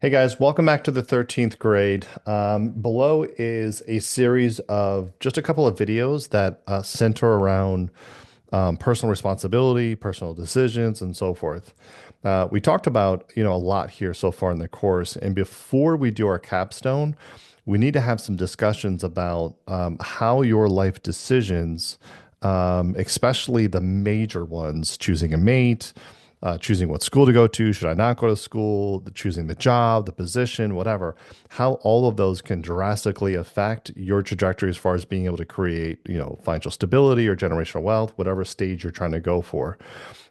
Hey guys, welcome back to the 13th grade. Below is a series of just a couple of videos that center around personal responsibility, personal decisions, and so forth. We talked about, a lot here so far in the course. And before we do our capstone, we need to have some discussions about how your life decisions, especially the major ones, choosing a mate, choosing what school to go to, should I not go to school, choosing the job, the position, whatever, how all of those can drastically affect your trajectory as far as being able to create, financial stability or generational wealth, whatever stage you're trying to go for.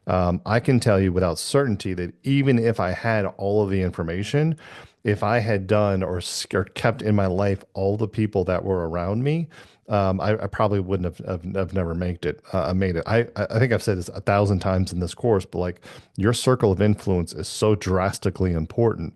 I can tell you without certainty that even if I had all of the information, if I had done or kept in my life all the people that were around me, I probably wouldn't have never made it. I think I've said this 1,000 times in this course, but like your circle of influence is so drastically important.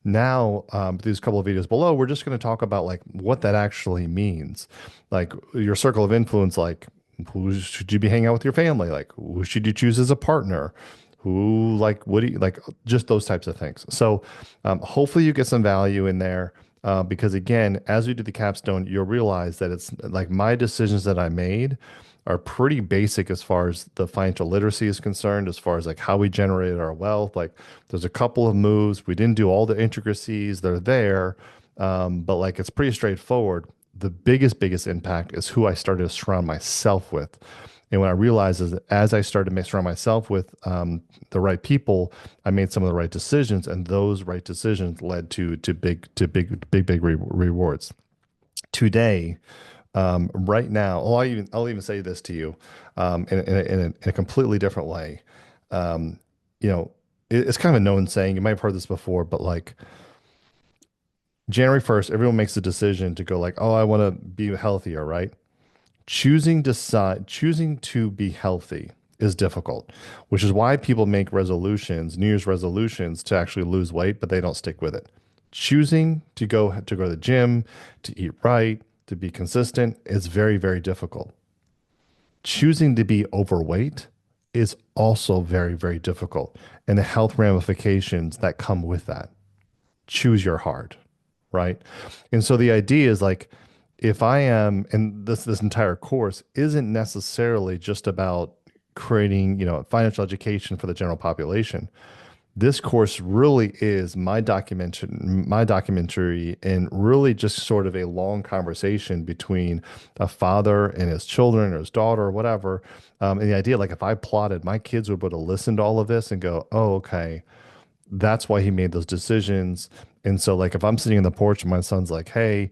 Now, these couple of videos below, we're just going to talk about like what that actually means. Like your circle of influence, like who should you be hanging out with your family? Like who should you choose as a partner? Who like what do you like? Just those types of things. So hopefully you get some value in there. Because again, as we do the capstone, you'll realize that it's like my decisions that I made are pretty basic as far as the financial literacy is concerned, as far as like how we generated our wealth. Like there's a couple of moves. We didn't do all the intricacies. They're there. But like it's pretty straightforward. The biggest impact is who I started to surround myself with. And what I realized is that as I started to surround myself with the right people, I made some of the right decisions, and those right decisions led to big rewards. Today, right now, I'll even say this to you in a completely different way. Um, it's kind of a known saying. You might have heard this before, but like January 1st, everyone makes a decision to go like, oh, I want to be healthier, right? Choosing to be healthy is difficult, which is why people make resolutions, New Year's resolutions to actually lose weight, but they don't stick with it. Choosing to go to the gym, to eat right, to be consistent is very difficult. Choosing to be overweight is also very difficult, and the health ramifications that come with that. Choose your heart, right? And so the idea is like, if I am, and this entire course isn't necessarily just about creating, financial education for the general population. This course really is my documentary, and really just sort of a long conversation between a father and his children or his daughter or whatever. And the idea, like if I plotted, my kids would be able to listen to all of this and go, oh, okay, that's why he made those decisions. And so like if I'm sitting on the porch and my son's like, hey,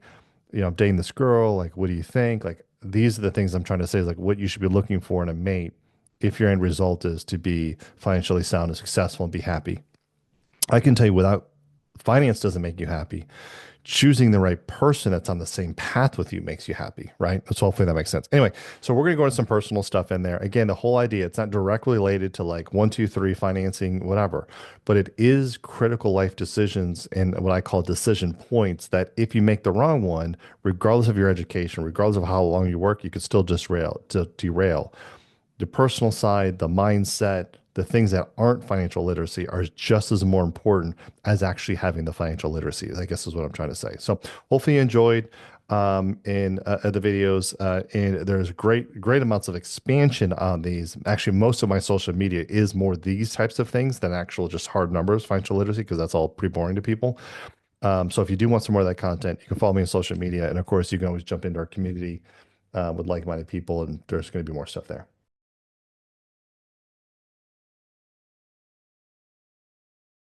I'm dating this girl, like what do you think? Like these are the things I'm trying to say is like what you should be looking for in a mate if your end result is to be financially sound and successful and be happy. I can tell you without finance doesn't make you happy. Choosing the right person that's on the same path with you makes you happy, right? So hopefully that makes sense. Anyway, so we're going to go into some personal stuff in there. Again, the whole idea, it's not directly related to like one, two, three financing, whatever, but it is critical life decisions and what I call decision points that if you make the wrong one, regardless of your education, regardless of how long you work, you could still just derail. The personal side, the mindset, the things that aren't financial literacy are just as more important as actually having the financial literacy, I guess is what I'm trying to say. So hopefully you enjoyed in the videos, and there's great amounts of expansion on these. Actually, most of my social media is more these types of things than actual just hard numbers, financial literacy, because that's all pretty boring to people. So if you do want some more of that content, you can follow me on social media. And of course, you can always jump into our community with like-minded people, and there's going to be more stuff there.